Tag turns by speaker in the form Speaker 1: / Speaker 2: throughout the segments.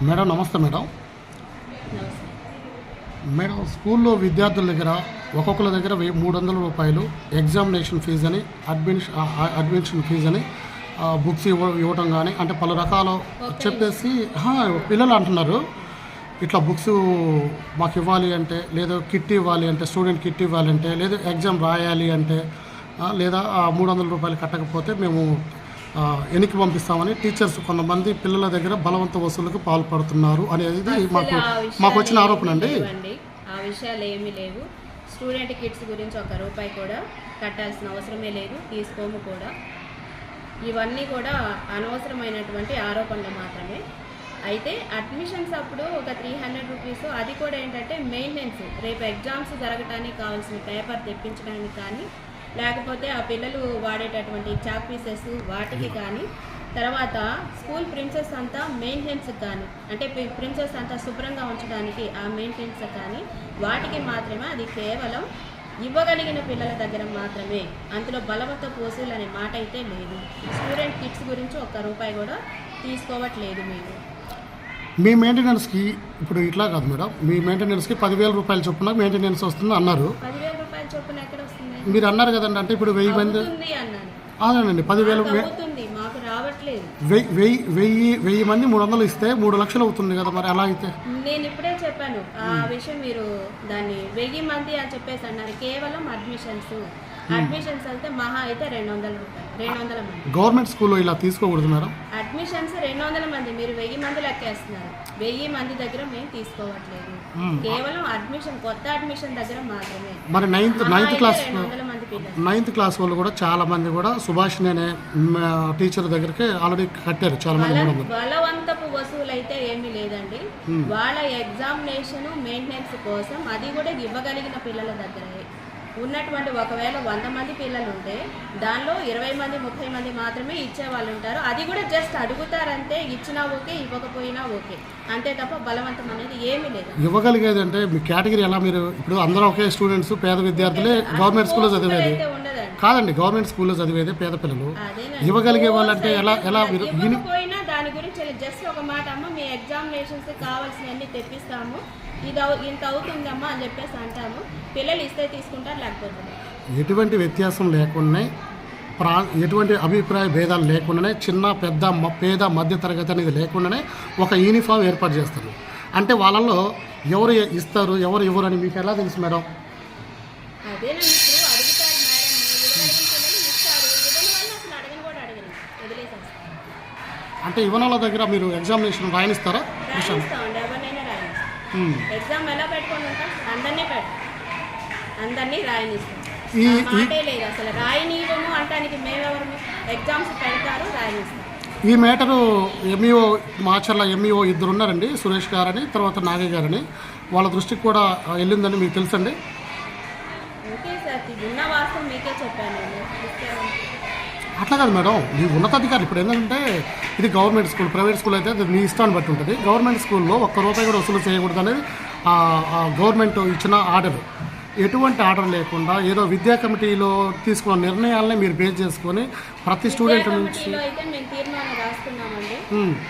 Speaker 1: Madam నమస్తే madam.
Speaker 2: నమస్తే.
Speaker 1: Madam స్కూల్లో విద్యార్థుల దగ్గర ఒక్కొక్కరి దగ్గర 300 రూపాయలు ఎగ్జామినేషన్ ఫీజు అని అడ్మిషన్ ఫీజు అని బుక్స్ ఇవ్వటం కానీ అంటే పలు రకాలు చెప్పేసి పిల్లలు అంటున్నారు ఇట్లా బుక్స్ మాకు ఇవ్వాలి అంటే లేదా కిట్ ఇవ్వాలి అంటే స్టూడెంట్ కిట్ ఇవ్వాలి అంటే లేదా ఎగ్జామ్ రాయాలి అంటే లేదా 300 రూపాయలు కట్టకపోతే మేము ఎన్నికి పంపిస్తామని టీచర్స్ కొంతమంది పిల్లల దగ్గర బలవంత వసూలుకు పాల్పడుతున్నారు అనేది మాకు వచ్చిన ఆరోపణ అండి.
Speaker 2: ఆ విషయాలు ఏమీ లేవు. స్టూడెంట్ కిట్స్ గురించి ₹1 కూడా కట్టాల్సిన అవసరమే లేదు, తీసుకోము కూడా. ఇవన్నీ కూడా అనవసరమైనటువంటి ఆరోపణలు మాత్రమే. అయితే అడ్మిషన్స్ అప్పుడు ఒక ₹300 అది కూడా ఏంటంటే మెయింటెనెన్స్, రేపు ఎగ్జామ్స్ జరగటానికి కావాల్సిన పేపర్ తెప్పించడానికి కానీ లేకపోతే ఆ పిల్లలు వాడేటటువంటి చాక్ పీసెస్ వాటికి కానీ తర్వాత స్కూల్ ప్రిన్సెస్ అంతా మెయింటెనెన్స్కి కానీ అంటే ప్రిన్సెస్ అంతా శుభ్రంగా ఉంచడానికి ఆ మెయింటెనెన్స్ కానీ వాటికి మాత్రమే. అది కేవలం ఇవ్వగలిగిన పిల్లల దగ్గర మాత్రమే, అందులో బలవంత పోసులు అనే మాట అయితే లేదు. స్టూడెంట్ కిట్స్ గురించి ₹1 కూడా తీసుకోవట్లేదు మేము.
Speaker 1: మీ మెయింటెనెన్స్కి ఇప్పుడు ఇట్లా కాదు మేడం, మీ మెయింటెనెన్స్కి ₹10,000 చొప్పున మెయింటెనెన్స్ వస్తుంది అన్నారు.
Speaker 2: ₹10,000 చొప్పున ఎక్కడ వస్తుంది?
Speaker 1: మీరు అన్నారు కదండి, అంటే ఇప్పుడు 1000 మంది
Speaker 2: అన్నాను.
Speaker 1: అదేనండి 10,000
Speaker 2: మాకు రావట్లేదు.
Speaker 1: 1000 మంది 300 ఇస్తే 3 లక్షలు అవుతుంది కదా, మరి అలా అయితే
Speaker 2: నేను ఇప్పుడే చెప్పాను ఆ విషయం. మీరు దాన్ని 1000 మంది అని చెప్పేసి అన్నారు. కేవలం అడ్మిషన్స్ అయితే మహా అయితే ₹200 మంది.
Speaker 1: గవర్నమెంట్ స్కూల్లో ఇలా తీసుకోకూడదు మేడం.
Speaker 2: అడ్మిషన్స్ 200 మంది, మీరు 1000 మంది లెక్కేస్తున్నారు. 1000 మంది దగ్గర మేము తీసుకోవట్లేదు, కేవలం కొత్త అడ్మిషన్ దగ్గర మాత్రమే.
Speaker 1: మరి నైన్త్ క్లాస్
Speaker 2: 200 మంది పిల్లలు,
Speaker 1: 9th క్లాస్ వాళ్ళు కూడా చాలా మంది కూడా సుభాషిణి అనే టీచర్ దగ్గరికి ఆల్రెడీ కట్టారు చాలా మంది.
Speaker 2: బలవంతపు వసూలు అయితే ఏమీ లేదండి. వాళ్ళ ఎగ్జామినేషన్ మెయింటెనెన్స్ కోసం అది కూడా ఇవ్వగలిగిన పిల్లల దగ్గరే ఉన్నటువంటి, ఒకవేళ 100 మంది పిల్లలు ఉంటే దానిలో 20 మంది 30 మంది మాత్రమే ఇచ్చే వాళ్ళు ఉంటారు. అది కూడా జస్ట్ అడుగుతారంటే, ఇచ్చినా ఓకే ఇవ్వకపోయినా ఓకే, అంతే తప్ప బలవంతం అనేది ఏమీ లేదు.
Speaker 1: ఇవ్వగలిగేది అంటే మీ కేటగిరీ ఎలా? మీరు ఇప్పుడు అందరూ ఒకే స్టూడెంట్స్, పేద విద్యార్థులే గవర్నమెంట్ స్కూల్లో చదివేది కాదండి, గవర్నమెంట్ స్కూల్లో చదివేది పేద పిల్లలు. ఇవ్వగలిగే వాళ్ళంటే ఎలా మీరు
Speaker 2: దాని గురించి జస్ట్ ఒక మాట, అమ్మ మీ ఎగ్జామినేషన్స్ కావాల్సినవన్నీ తెప్పిస్తాము, ఇంత అవుతుందమ్మా అని చెప్పేసి అంటాము. పిల్లలు ఇస్తే తీసుకుంటారు, లేకపోతే
Speaker 1: ఎటువంటి వ్యత్యాసం లేకుండా ఎటువంటి అభిప్రాయ భేదాలు లేకుండానే చిన్న పెద్ద పేద మధ్య తరగతి అనేది లేకుండానే ఒక యూనిఫామ్ ఏర్పాటు చేస్తారు. అంటే వాళ్ళల్లో ఎవరు ఇస్తారు ఎవరు ఇవ్వరు అని మీకు ఎలా తెలుసు మేడం?
Speaker 2: అదేనండి, ఇప్పుడు అడుగుతారు మేడం, ఇవ్వగలిగిన పిల్లలు ఇస్తారు, ఇవ్వని వాళ్ళు అసలు అడగని కూడా అడగరు, వదిలేసేస్తారు.
Speaker 1: అంటే ఇవ్వని వాళ్ళ దగ్గర మీరు ఎగ్జామినేషన్ రాయనిస్తారా?
Speaker 2: రాయిస్తామండి, ఎవరినైనా రాయిస్తాం. ఎగ్జామ్ ఎలా పెట్టుకొని ఉంటాం? అందరినీ రాయనిస్తాం. మాటే లేదు అసలు, రాయనీయము అంటానికి మేమెవరు? ఎగ్జామ్స్ పెడతారు, రాయనిస్తాం.
Speaker 1: ఈ మ్యాటరు ఎంఈఓ మాచర్ల ఎంఈఓ 2 ఉన్నారండి, సురేష్ గారని తర్వాత నాగయ్య గారని, వాళ్ళ దృష్టికి కూడా వెళ్ళిందని మీకు తెలుసండి?
Speaker 2: ఓకే సార్, ఉన్న వాస్తవం మీకే చెప్పాను నేను.
Speaker 1: అట్లా కాదు మేడం, మీ ఉన్నతాధికారులు ఇప్పుడు ఏంటంటే ఇది గవర్నమెంట్ స్కూల్, ప్రైవేట్ స్కూల్ అయితే అది మీ ఇష్టాన్ని బట్టి ఉంటుంది. గవర్నమెంట్ స్కూల్లో ₹1 కూడా వసూలు చేయకూడదు అనేది గవర్నమెంట్ ఇచ్చిన ఆర్డర్. ఎటువంటి ఆర్డర్ లేకుండా ఏదో విద్యా కమిటీలో తీసుకున్న నిర్ణయాలనే మీరు బేస్ చేసుకొని ప్రతి స్టూడెంట్ నుంచి
Speaker 2: అయితే మేము తీర్మానం రాసుకున్నామండి.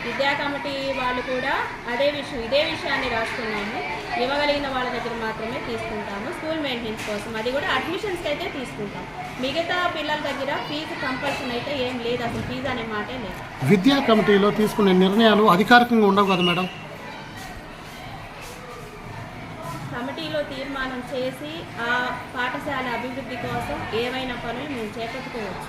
Speaker 2: విద్యా కమిటీ వాళ్ళు కూడా ఇదే విషయాన్ని రాసుకున్నాము. ఇవ్వగలిగిన వాళ్ళ దగ్గర మాత్రమే తీసుకుంటాము స్కూల్ మెయింటెనెన్స్ కోసం, అది కూడా అడ్మిషన్స్కి అయితే తీసుకుంటాం. మిగతా పిల్లల దగ్గర ఫీజు కంపల్సరీ అయితే ఏం లేదు, అసలు ఫీజు అనే మాటే లేదు.
Speaker 1: విద్యా కమిటీలో తీసుకునే నిర్ణయాలు అధికారికంగా ఉండవు కదా మేడం?
Speaker 2: కమిటీలో తీర్మానం చేసి ఆ పాఠశాల అభివృద్ధి కోసం ఏవైనా పనులు మేము చేపట్టుకోవచ్చు.